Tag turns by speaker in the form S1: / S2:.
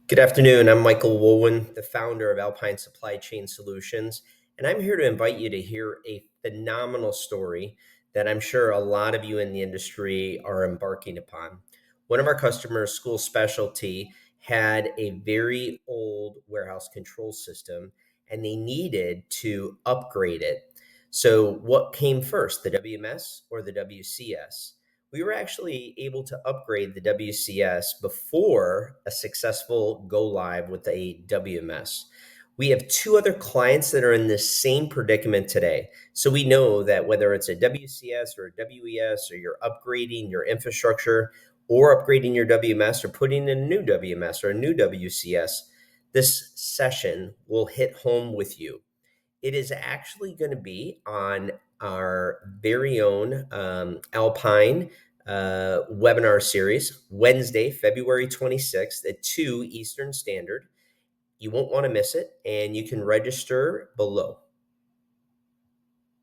S1: Good afternoon. I'm Michael Woolwin, the founder of Alpine Supply Chain Solutions, and I'm here to invite you to hear a phenomenal story that I'm sure a lot of you in the industry are embarking upon. One of our customers, School Specialty, had a very old warehouse control system and they needed to upgrade it. So, what came first, the WMS or the WCS? We were actually able to upgrade the WCS before a successful go live with a WMS. We have two other clients that are in this same predicament today. So we know that whether it's a WCS or a WES, or you're upgrading your infrastructure or upgrading your WMS or putting in a new WMS or a new WCS, this session will hit home with you. It is actually going to be on our very own Alpine webinar series, Wednesday, February 26th at 2 Eastern Standard. You won't want to miss it, and you can register below.